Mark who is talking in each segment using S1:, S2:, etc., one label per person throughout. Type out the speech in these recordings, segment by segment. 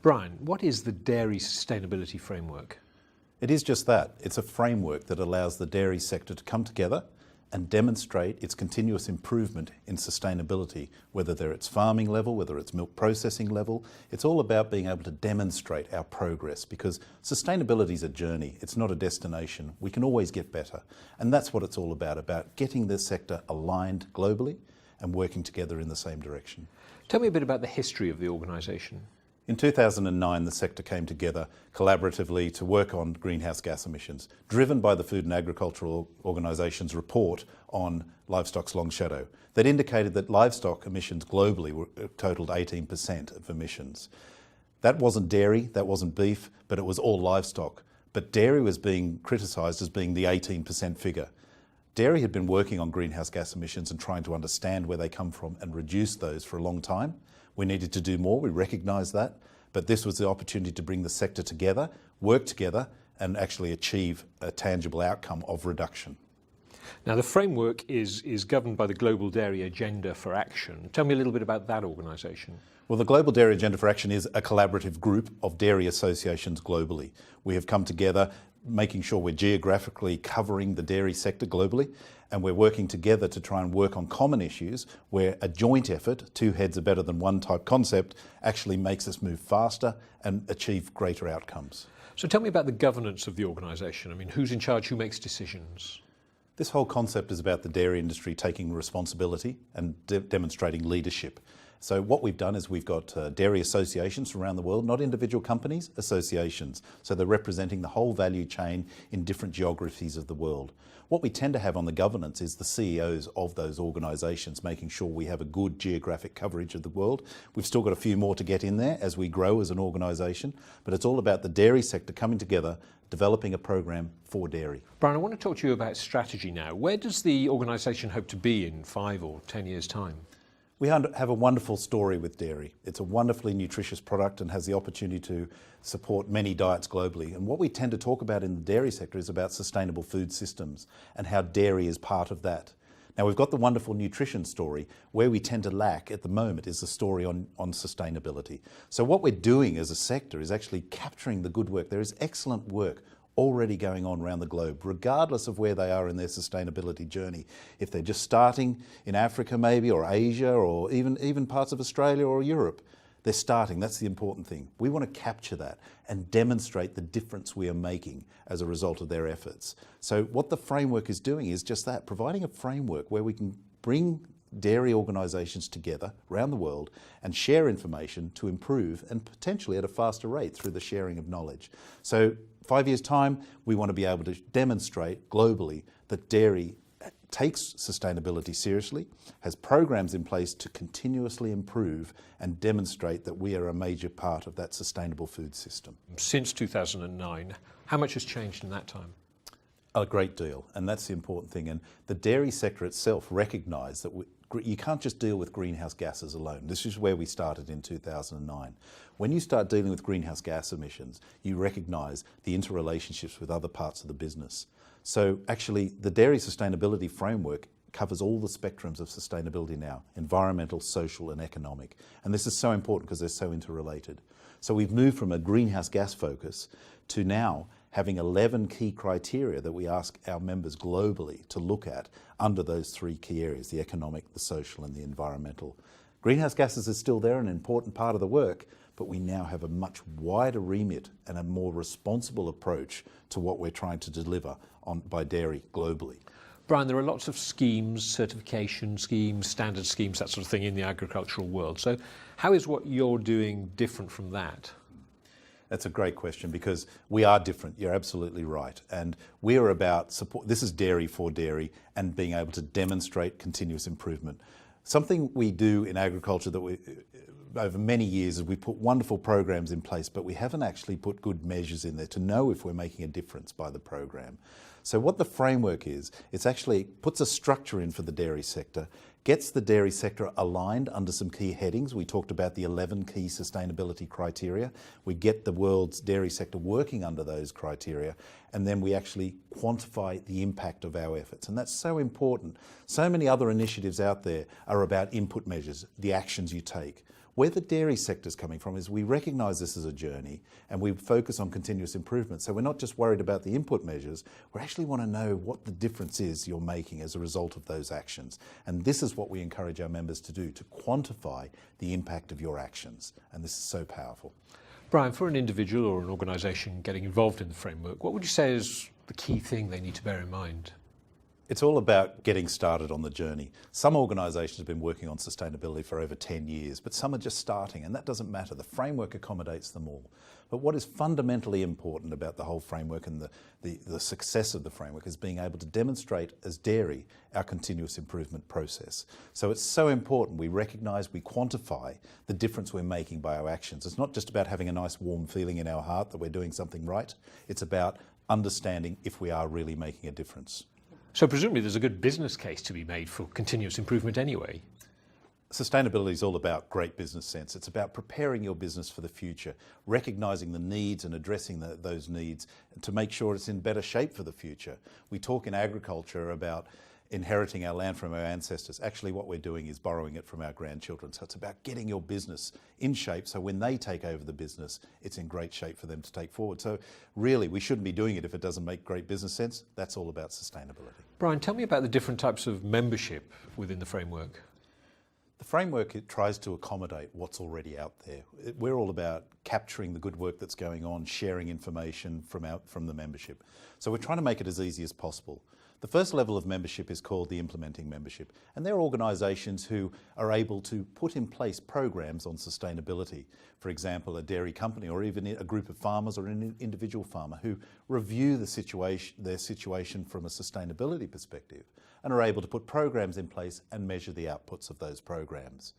S1: Brian, what is the Dairy Sustainability Framework?
S2: It is just that. It's a framework that allows the dairy sector to come together and demonstrate its continuous improvement in sustainability, whether they're at farming level, whether it's milk processing level. It's all about being able to demonstrate our progress, because sustainability is a journey, it's not a destination. We can always get better. And that's what it's all about getting this sector aligned globally and working together in the same direction.
S1: Tell me a bit about the history of the organisation.
S2: In 2009, the sector came together collaboratively to work on greenhouse gas emissions, driven by the Food and Agricultural Organisation's report on livestock's long shadow that indicated that livestock emissions globally were totalled 18% of emissions. That wasn't dairy, that wasn't beef, but it was all livestock. But dairy was being criticised as being the 18% figure. Dairy had been working on greenhouse gas emissions and trying to understand where they come from and reduce those for a long time. We needed to do more, we recognise that, but this was the opportunity to bring the sector together, work together, and actually achieve a tangible outcome of reduction.
S1: Now, the framework is governed by the Global Dairy Agenda for Action. Tell me a little bit about that organisation.
S2: Well, the Global Dairy Agenda for Action is a collaborative group of dairy associations globally. We have come together making sure we're geographically covering the dairy sector globally, and we're working together to try and work on common issues where a joint effort, two heads are better than one type concept, actually makes us move faster and achieve greater outcomes.
S1: So tell me about the governance of the organisation. I mean, who's in charge, who makes decisions?
S2: This whole concept is about the dairy industry taking responsibility and demonstrating leadership. So what we've done is we've got dairy associations around the world, not individual companies, associations. So they're representing the whole value chain in different geographies of the world. What we tend to have on the governance is the CEOs of those organisations, making sure we have a good geographic coverage of the world. We've still got a few more to get in there as we grow as an organisation, but it's all about the dairy sector coming together, developing a program for dairy.
S1: Brian, I want to talk to you about strategy now. Where does the organisation hope to be in 5 or 10 years' time?
S2: We have a wonderful story with dairy. It's a wonderfully nutritious product and has the opportunity to support many diets globally. And what we tend to talk about in the dairy sector is about sustainable food systems and how dairy is part of that. Now, we've got the wonderful nutrition story. Where we tend to lack at the moment is the story on sustainability. So what we're doing as a sector is actually capturing the good work. There is excellent work already going on around the globe, regardless of where they are in their sustainability journey. If they're just starting in Africa maybe, or Asia, or even parts of Australia or Europe, they're starting. That's the important thing. We want to capture that and demonstrate the difference we are making as a result of their efforts. So what the framework is doing is just that, providing a framework where we can bring dairy organisations together around the world and share information to improve, and potentially at a faster rate through the sharing of knowledge. So 5 years' time, we want to be able to demonstrate globally that dairy takes sustainability seriously, has programs in place to continuously improve and demonstrate that we are a major part of that sustainable food system.
S1: Since 2009, how much has changed in that time?
S2: A great deal, and that's the important thing. And the dairy sector itself recognised that you can't just deal with greenhouse gases alone. This is where we started in 2009. When you start dealing with greenhouse gas emissions, you recognise the interrelationships with other parts of the business. So actually, the Dairy Sustainability Framework covers all the spectrums of sustainability now: environmental, social and economic. And this is so important because they're so interrelated. So we've moved from a greenhouse gas focus to now having 11 key criteria that we ask our members globally to look at under those 3 key areas: the economic, the social and the environmental. Greenhouse gases are still there, an important part of the work, but we now have a much wider remit and a more responsible approach to what we're trying to deliver by dairy globally.
S1: Brian, there are lots of schemes, certification schemes, standard schemes, that sort of thing in the agricultural world. So how is what you're doing different from that?
S2: That's a great question, because we are different. You're absolutely right. And we are about support. This is dairy for dairy and being able to demonstrate continuous improvement. Something we do in agriculture that over many years is we put wonderful programs in place, but we haven't actually put good measures in there to know if we're making a difference by the program. So what the framework is, it's actually puts a structure in for the dairy sector, gets the dairy sector aligned under some key headings. We talked about the 11 key sustainability criteria. We get the world's dairy sector working under those criteria, and then we actually quantify the impact of our efforts. And that's so important. So many other initiatives out there are about input measures, the actions you take. Where the dairy sector is coming from is we recognise this as a journey and we focus on continuous improvement. So we're not just worried about the input measures, we actually want to know what the difference is you're making as a result of those actions. And this is what we encourage our members to do, to quantify the impact of your actions. And this is so powerful.
S1: Brian, for an individual or an organisation getting involved in the framework, what would you say is the key thing they need to bear in mind?
S2: It's all about getting started on the journey. Some organisations have been working on sustainability for over 10 years, but some are just starting, and that doesn't matter. The framework accommodates them all. But what is fundamentally important about the whole framework and the success of the framework is being able to demonstrate as dairy our continuous improvement process. So it's so important we recognise, we quantify the difference we're making by our actions. It's not just about having a nice warm feeling in our heart that we're doing something right. It's about understanding if we are really making a difference.
S1: So presumably there's a good business case to be made for continuous improvement anyway.
S2: Sustainability is all about great business sense. It's about preparing your business for the future, recognising the needs and addressing those needs to make sure it's in better shape for the future. We talk in agriculture about inheriting our land from our ancestors. Actually, what we're doing is borrowing it from our grandchildren. So it's about getting your business in shape so when they take over the business, it's in great shape for them to take forward. So really, we shouldn't be doing it if it doesn't make great business sense. That's all about sustainability.
S1: Brian, tell me about the different types of membership within the framework.
S2: The framework, it tries to accommodate what's already out there. We're all about capturing the good work that's going on, sharing information from the membership. So we're trying to make it as easy as possible. The first level of membership is called the implementing membership, and they're organisations who are able to put in place programs on sustainability. For example, a dairy company or even a group of farmers or an individual farmer who review their situation from a sustainability perspective and are able to put programs in place and measure the outputs of those programs.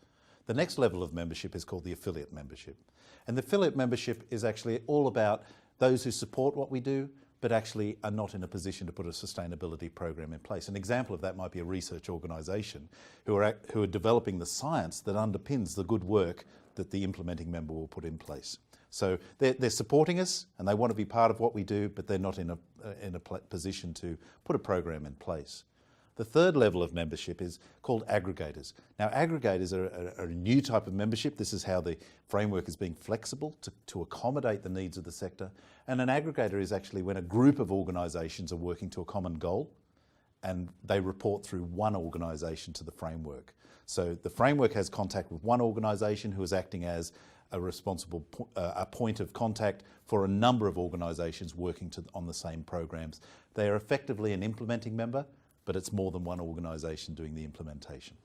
S2: The next level of membership is called the affiliate membership. And the affiliate membership is actually all about those who support what we do, but actually are not in a position to put a sustainability program in place. An example of that might be a research organisation who are developing the science that underpins the good work that the implementing member will put in place. So they're supporting us and they want to be part of what we do, but they're not in a position to put a program in place. The third level of membership is called aggregators. Now, aggregators are a new type of membership. This is how the framework is being flexible to accommodate the needs of the sector. And an aggregator is actually when a group of organisations are working to a common goal and they report through one organisation to the framework. So the framework has contact with one organisation who is acting as a responsible a point of contact for a number of organisations working on the same programs. They are effectively an implementing member, but it's more than one organisation doing the implementation.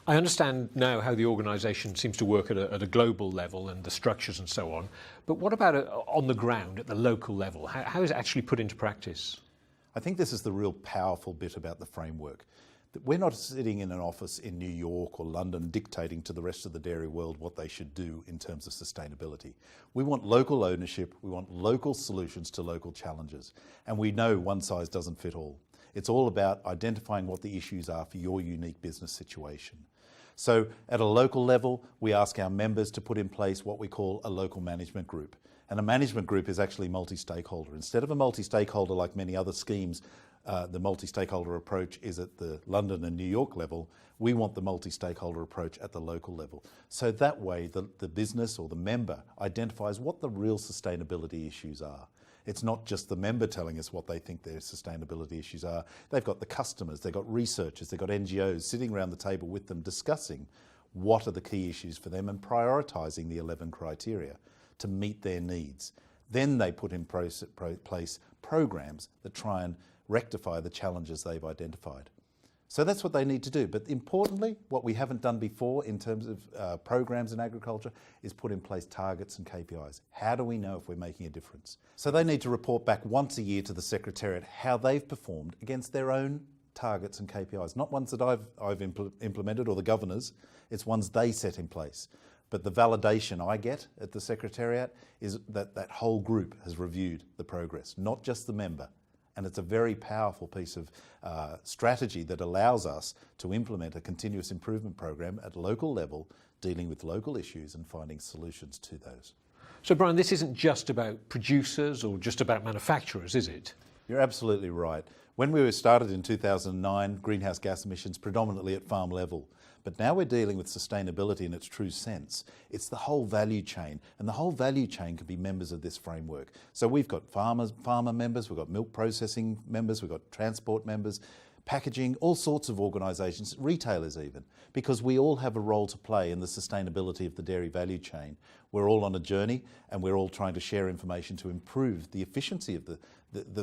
S1: I understand now how the organisation seems to work at a global level and the structures and so on, but what about on the ground at the local level? How is it actually put into practice?
S2: I think this is the real powerful bit about the framework. That we're not sitting in an office in New York or London dictating to the rest of the dairy world what they should do in terms of sustainability. We want local ownership, we want local solutions to local challenges, and we know one size doesn't fit all. It's all about identifying what the issues are for your unique business situation. So at a local level, we ask our members to put in place what we call a local management group. And a management group is actually multi-stakeholder. Instead of a multi-stakeholder like many other schemes, the multi-stakeholder approach is at the London and New York level. We want the multi-stakeholder approach at the local level. So that way the business or the member identifies what the real sustainability issues are. It's not just the member telling us what they think their sustainability issues are. They've got the customers, they've got researchers, they've got NGOs sitting around the table with them discussing what are the key issues for them and prioritising the 11 criteria to meet their needs. Then they put in place programs that try and rectify the challenges they've identified. So that's what they need to do. But importantly, what we haven't done before in terms of programs in agriculture is put in place targets and KPIs. How do we know if we're making a difference? So they need to report back once a year to the Secretariat how they've performed against their own targets and KPIs. Not ones that I've implemented or the governors, it's ones they set in place. But the validation I get at the Secretariat is that that whole group has reviewed the progress, not just the member. And it's a very powerful piece of strategy that allows us to implement a continuous improvement program at local level, dealing with local issues and finding solutions to those.
S1: So Brian, this isn't just about producers or just about manufacturers, is it?
S2: You're absolutely right. When we were started in 2009, greenhouse gas emissions predominantly at farm level. But now we're dealing with sustainability in its true sense. It's the whole value chain, and the whole value chain can be members of this framework. So we've got farmer members, we've got milk processing members, we've got transport members, packaging, all sorts of organisations, retailers even, because we all have a role to play in the sustainability of the dairy value chain. We're all on a journey, and we're all trying to share information to improve the efficiency of the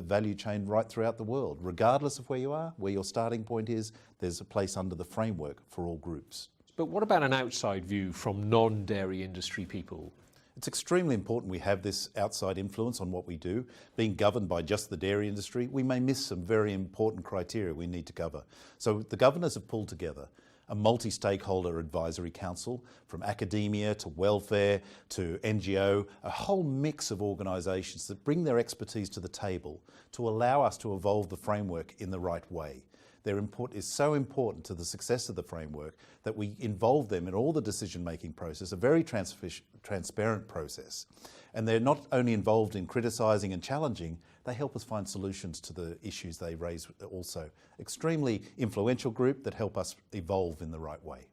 S2: value chain right throughout the world. Regardless of where you are, where your starting point is, there's a place under the framework for all groups.
S1: But what about an outside view from non-dairy industry people?
S2: It's extremely important we have this outside influence on what we do. Being governed by just the dairy industry, we may miss some very important criteria we need to cover. So the governors have pulled together a multi-stakeholder advisory council from academia to welfare to NGO, a whole mix of organisations that bring their expertise to the table to allow us to evolve the framework in the right way. Their input is so important to the success of the framework that we involve them in all the decision-making process, a very transparent process. And they're not only involved in criticising and challenging, they help us find solutions to the issues they raise also. Extremely influential group that help us evolve in the right way.